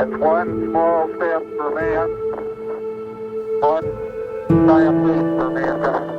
It's one small step for man, one giant leap for mankind.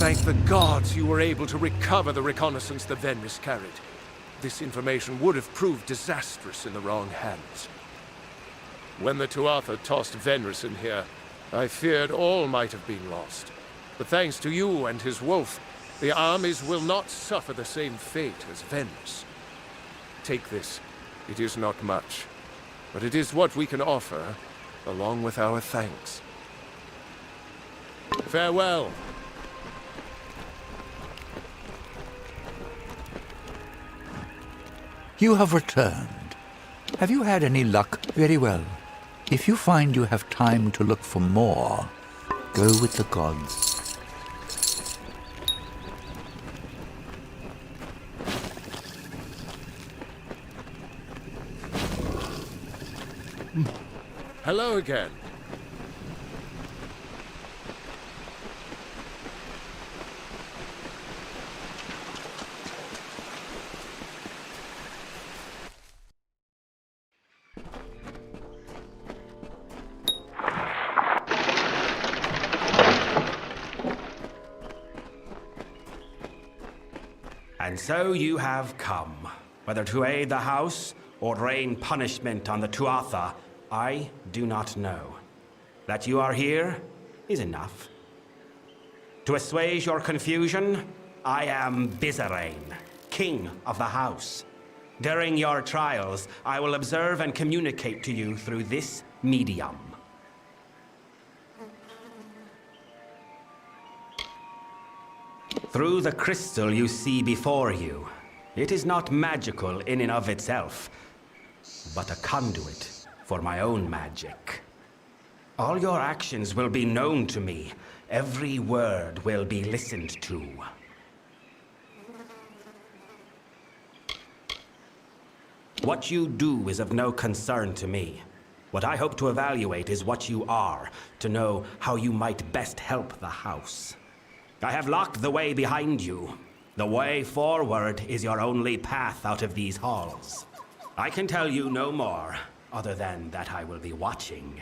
Thank the gods you were able to recover the reconnaissance the Venris carried. This information would have proved disastrous in the wrong hands. When the Tuatha tossed Venris in here, I feared all might have been lost. But thanks to you and his wolf, the armies will not suffer the same fate as Venris. Take this. It is not much, but it is what we can offer, along with our thanks. Farewell. You have returned. Have you had any luck? Very well. If you find you have time to look for more, go with the gods. Hello again. And so you have come, whether to aid the house or rain punishment on the Tuatha, I do not know. That you are here is enough. To assuage your confusion, I am Bizarrain, king of the house. During your trials, I will observe and communicate to you through this medium. Through the crystal you see before you, it is not magical in and of itself, but a conduit for my own magic. All your actions will be known to me. Every word will be listened to. What you do is of no concern to me. What I hope to evaluate is what you are, to know how you might best help the house. I have locked the way behind you. The way forward is your only path out of these halls. I can tell you no more, other than that I will be watching.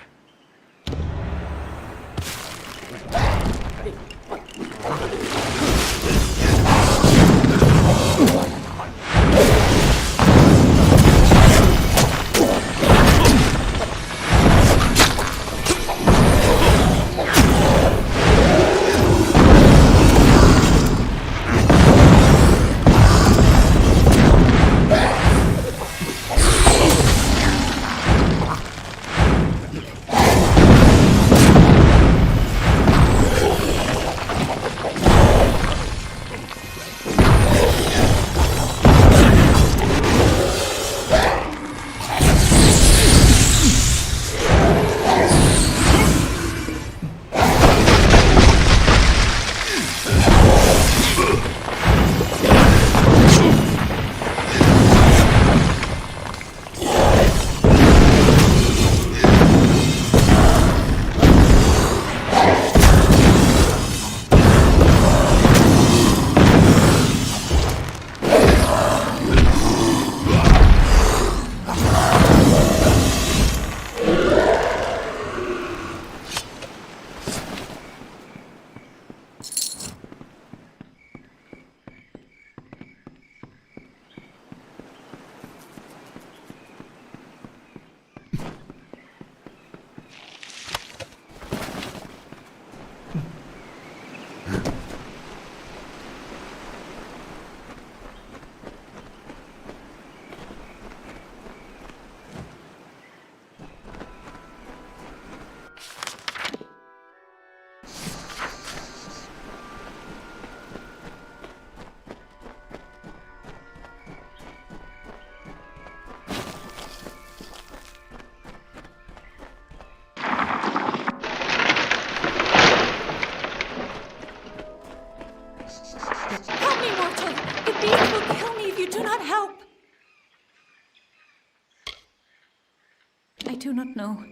do not know.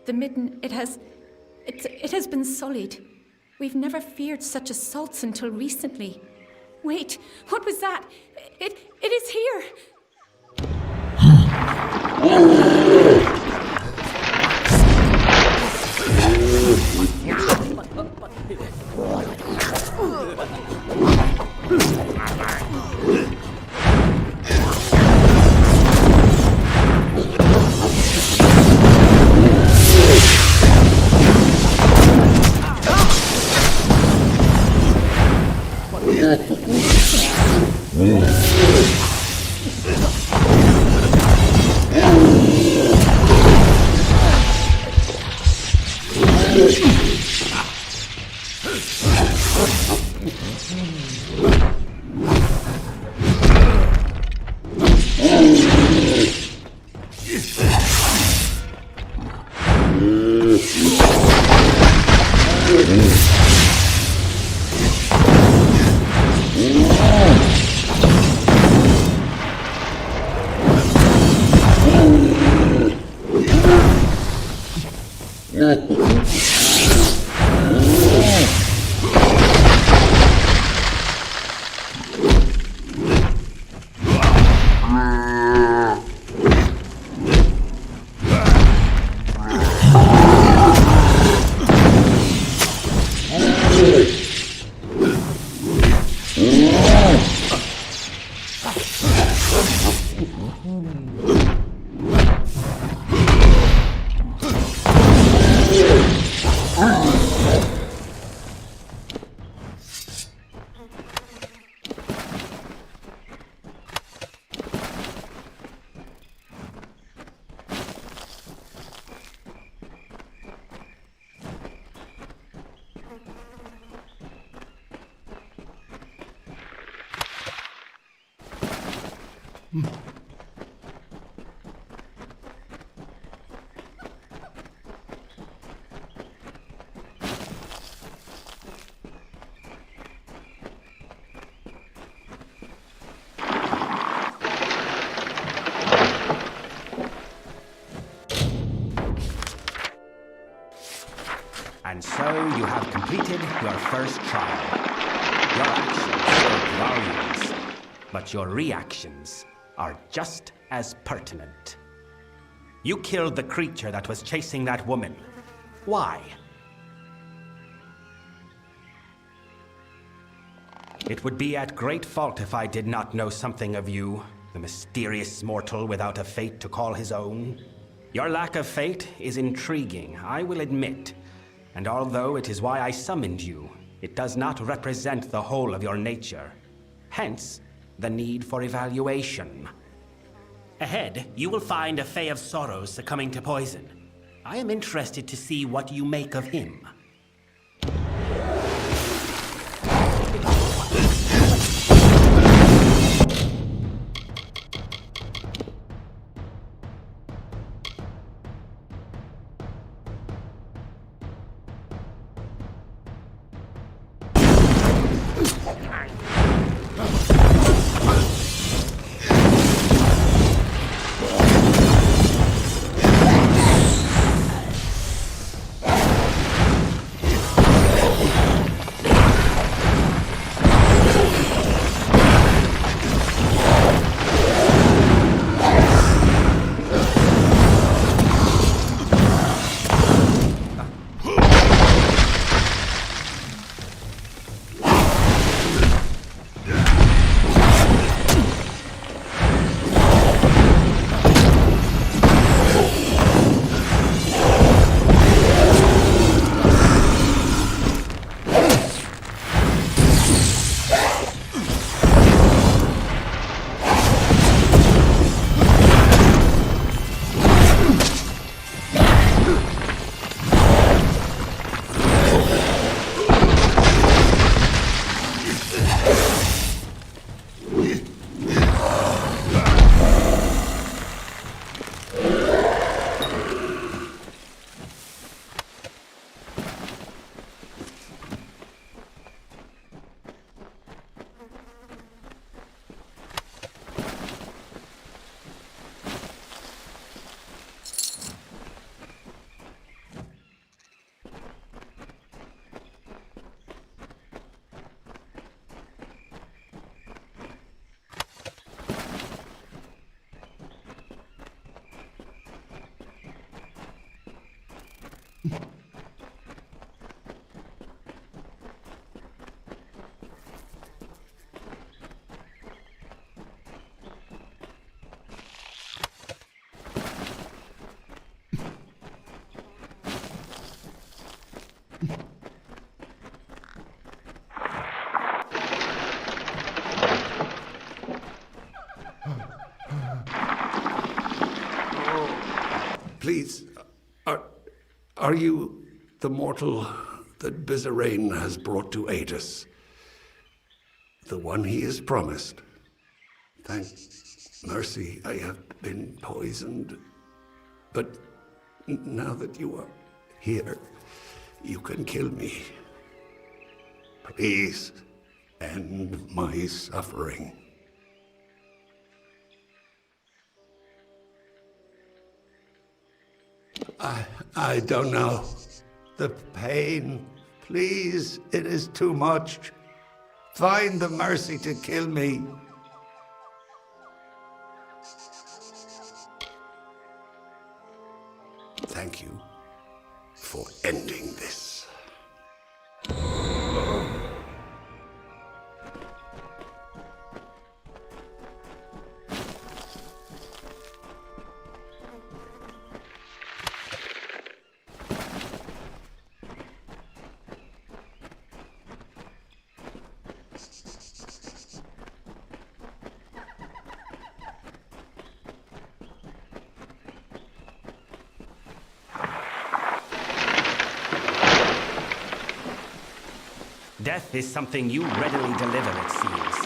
The midden, it has been sullied. We've never feared such assaults until recently. Wait, what was that? It is here! And so you have completed your first trial. Your actions spoke volumes, but your reactions are just as pertinent. You killed the creature that was chasing that woman. Why? It would be at great fault if I did not know something of you, the mysterious mortal without a fate to call his own. Your lack of fate is intriguing, I will admit. And although it is why I summoned you, it does not represent the whole of your nature. Hence, the need for evaluation. Ahead, you will find a Fae of Sorrows succumbing to poison. I am interested to see what you make of him. Please, are you the mortal that Bizarrain has brought to aid us? The one he is promised? Thank mercy, I have been poisoned. But now that you are here, you can kill me. Please, end my suffering. I don't know. The pain. Please, it is too much. Find the mercy to kill me. Thank you for ending this. Death is something you readily deliver, it seems.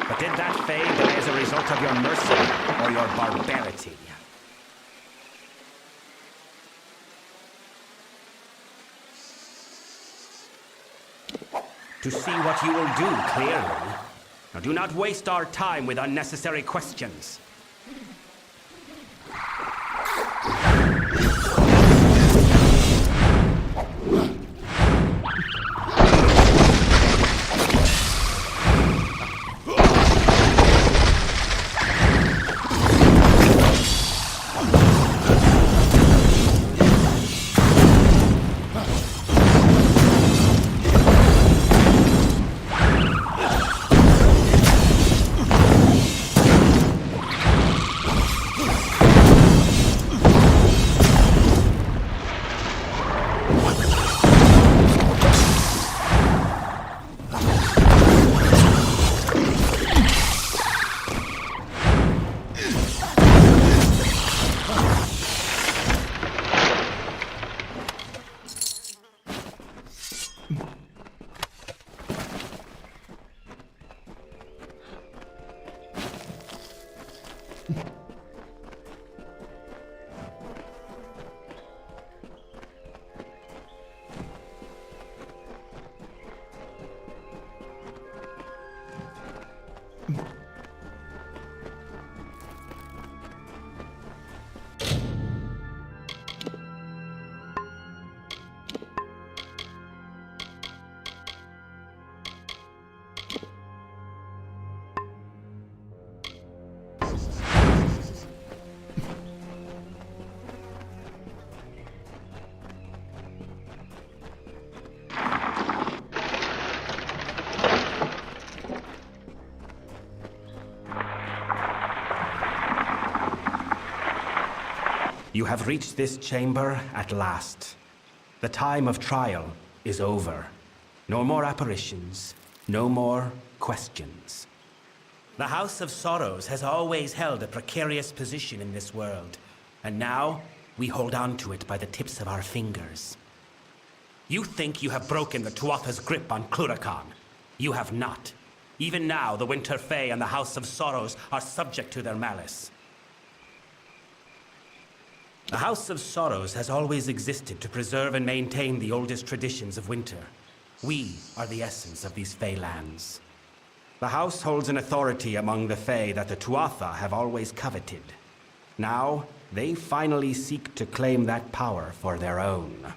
But did that Fae die as a result of your mercy or your barbarity? To see what you will do clearly. Now do not waste our time with unnecessary questions. You have reached this chamber at last. The time of trial is over. No more apparitions, no more questions. The House of Sorrows has always held a precarious position in this world, and now we hold on to it by the tips of our fingers. You think you have broken the Tuatha's grip on Cluracan. You have not. Even now, the Winter Fae and the House of Sorrows are subject to their malice. The House of Sorrows has always existed to preserve and maintain the oldest traditions of winter. We are the essence of these Fae lands. The House holds an authority among the Fae that the Tuatha have always coveted. Now, they finally seek to claim that power for their own.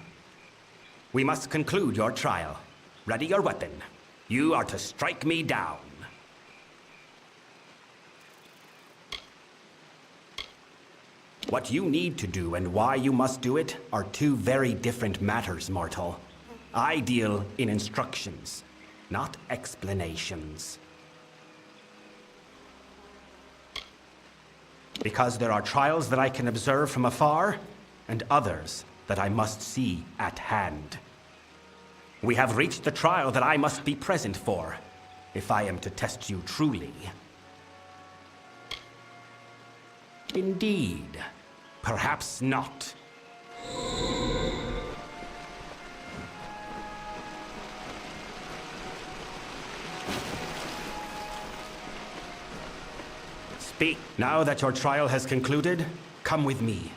We must conclude your trial. Ready your weapon. You are to strike me down. What you need to do and why you must do it are two very different matters, mortal. I deal in instructions, not explanations. Because there are trials that I can observe from afar, and others that I must see at hand. We have reached the trial that I must be present for, if I am to test you truly. Indeed. Perhaps not. Speak. Now that your trial has concluded, come with me.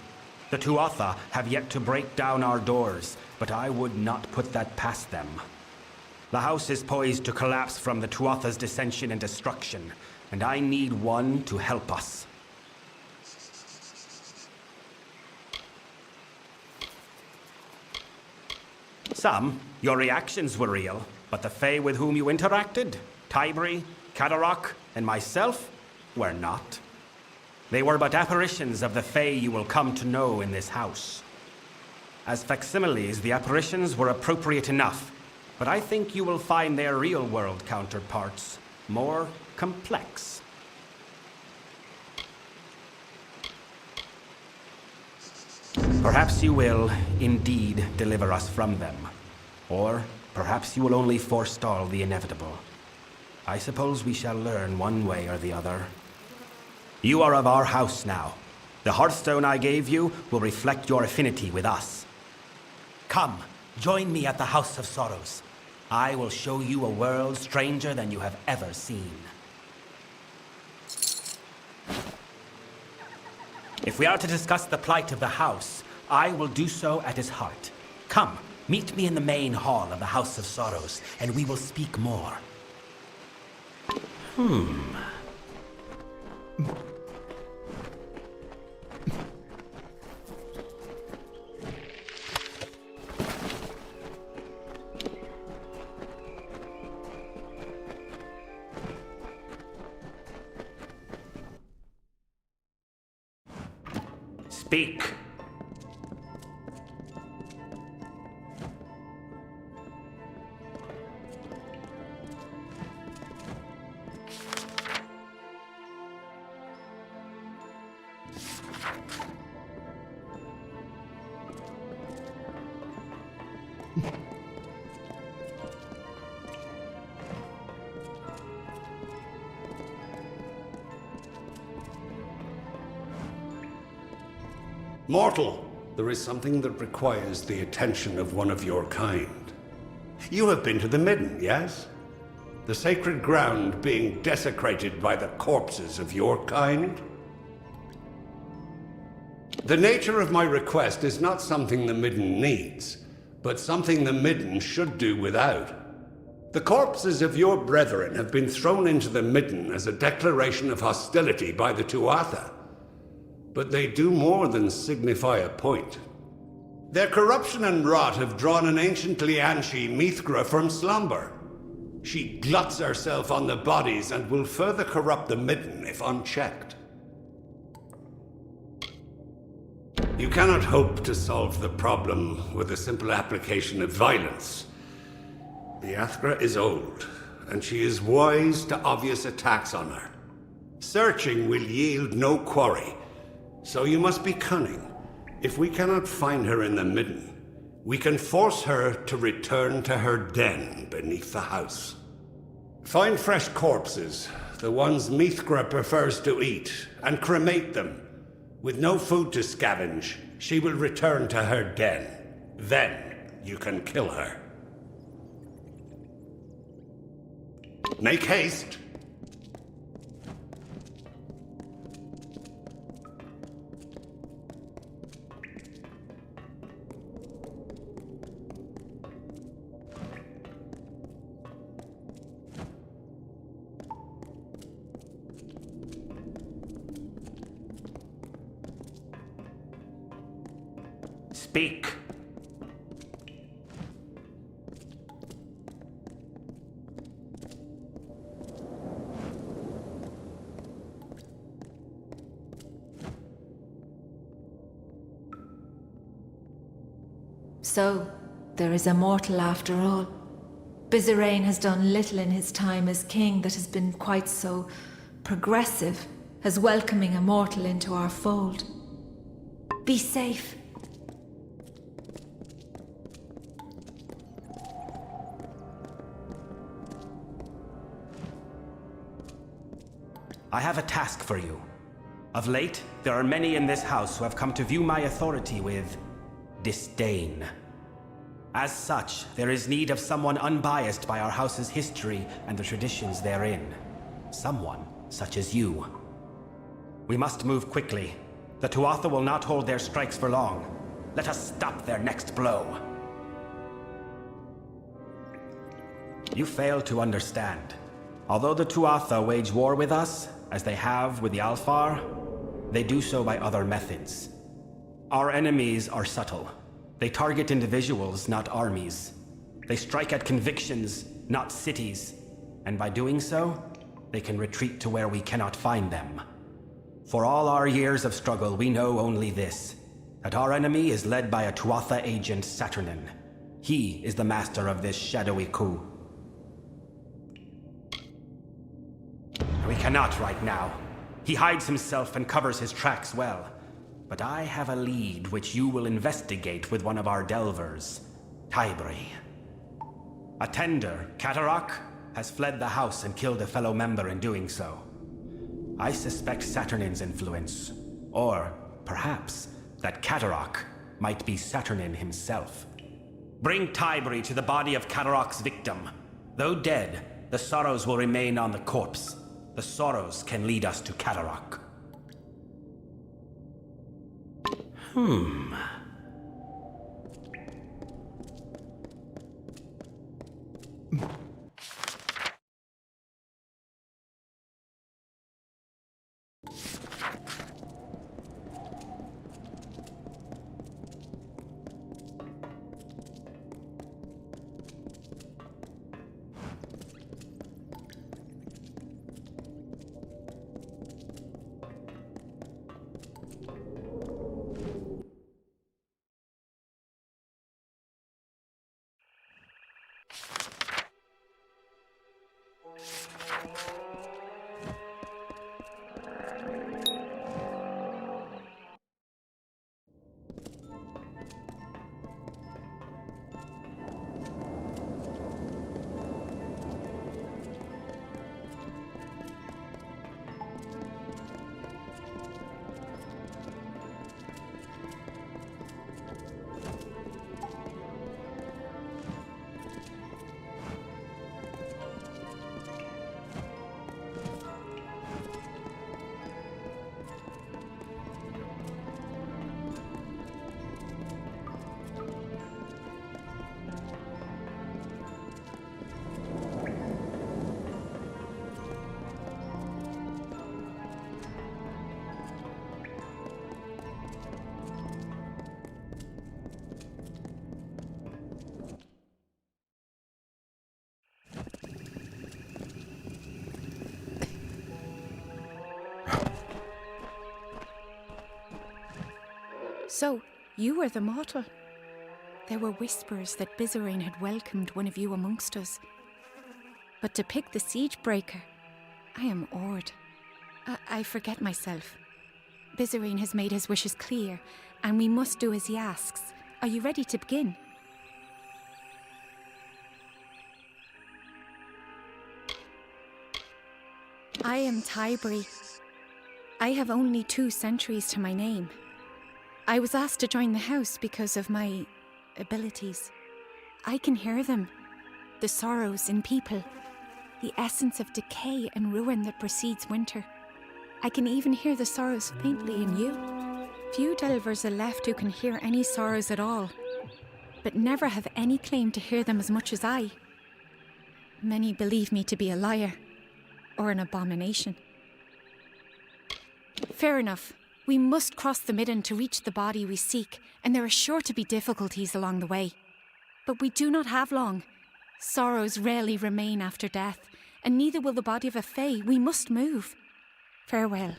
The Tuatha have yet to break down our doors, but I would not put that past them. The house is poised to collapse from the Tuatha's dissension and destruction, and I need one to help us. Your reactions were real, but the Fae with whom you interacted, Tybri, Kadarok, and myself, were not. They were but apparitions of the Fae you will come to know in this house. As facsimiles, the apparitions were appropriate enough, but I think you will find their real-world counterparts more complex. Perhaps you will, indeed, deliver us from them. Or perhaps you will only forestall the inevitable. I suppose we shall learn one way or the other. You are of our house now. The Hearthstone I gave you will reflect your affinity with us. Come, join me at the House of Sorrows. I will show you a world stranger than you have ever seen. If we are to discuss the plight of the house, I will do so at his heart. Come, meet me in the main hall of the House of Sorrows, and we will speak more. Speak. Mortal, there is something that requires the attention of one of your kind. You have been to the Midden, yes? The sacred ground being desecrated by the corpses of your kind? The nature of my request is not something the Midden needs, but something the Midden should do without. The corpses of your brethren have been thrown into the Midden as a declaration of hostility by the Tuatha. But they do more than signify a point. Their corruption and rot have drawn an ancient Lianshi Mithra from slumber. She gluts herself on the bodies and will further corrupt the Midden if unchecked. You cannot hope to solve the problem with a simple application of violence. The Athra is old, and she is wise to obvious attacks on her. Searching will yield no quarry. So you must be cunning. If we cannot find her in the Midden, we can force her to return to her den beneath the house. Find fresh corpses, the ones Mithra prefers to eat, and cremate them. With no food to scavenge, she will return to her den. Then you can kill her. Make haste! Speak. So, there is a mortal after all. Bizarrain has done little in his time as king that has been quite so progressive as welcoming a mortal into our fold. Be safe. I have a task for you. Of late, there are many in this house who have come to view my authority with disdain. As such, there is need of someone unbiased by our house's history and the traditions therein. Someone such as you. We must move quickly. The Tuatha will not hold their strikes for long. Let us stop their next blow. You fail to understand. Although the Tuatha wage war with us, as they have with the Alfar, they do so by other methods. Our enemies are subtle. They target individuals, not armies. They strike at convictions, not cities. And by doing so, they can retreat to where we cannot find them. For all our years of struggle, we know only this, that our enemy is led by a Tuatha agent, Saturnin. He is the master of this shadowy coup. We cannot right now. He hides himself and covers his tracks well. But I have a lead which you will investigate with one of our delvers, Tybri. A tender, Katarak, has fled the house and killed a fellow member in doing so. I suspect Saturnin's influence, or perhaps that Katarak might be Saturnin himself. Bring Tybri to the body of Katarak's victim. Though dead, the sorrows will remain on the corpse. The sorrows can lead us to Katarak. So, you were the mortal. There were whispers that Bizarane had welcomed one of you amongst us. But to pick the siege breaker, I am awed. I forget myself. Bizarane has made his wishes clear, and we must do as he asks. Are you ready to begin? I am Tybri. I have only 2 centuries to my name. I was asked to join the house because of my abilities. I can hear them, the sorrows in people, the essence of decay and ruin that precedes winter. I can even hear the sorrows faintly in you. Few delvers are left who can hear any sorrows at all, but never have any claim to hear them as much as I. Many believe me to be a liar, or an abomination. Fair enough. We must cross the midden to reach the body we seek, and there are sure to be difficulties along the way. But we do not have long. Sorrows rarely remain after death, and neither will the body of a fae. We must move. Farewell.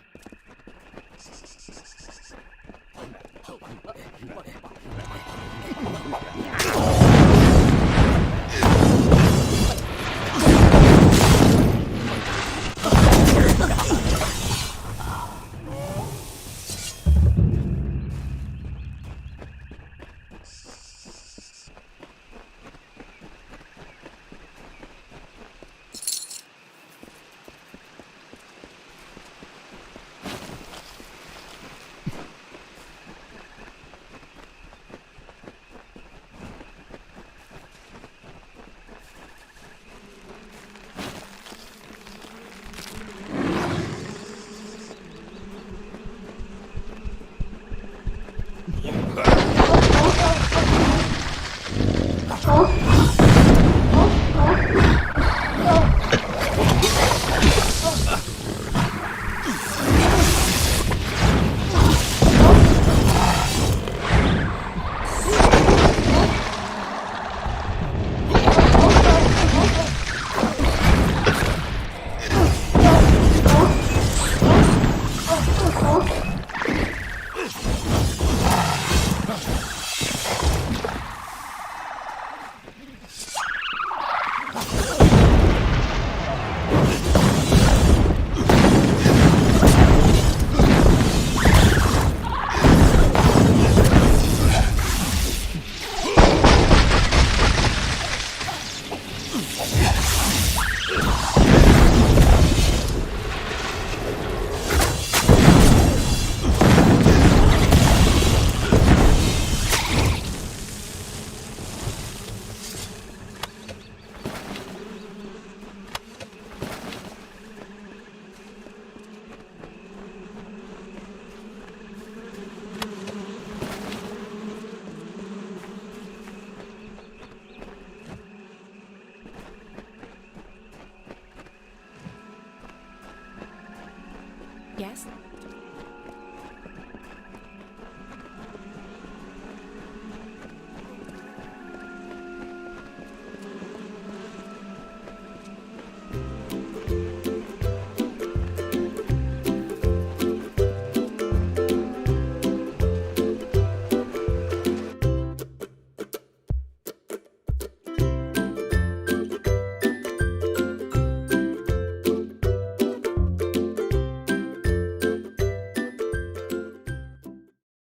Yes?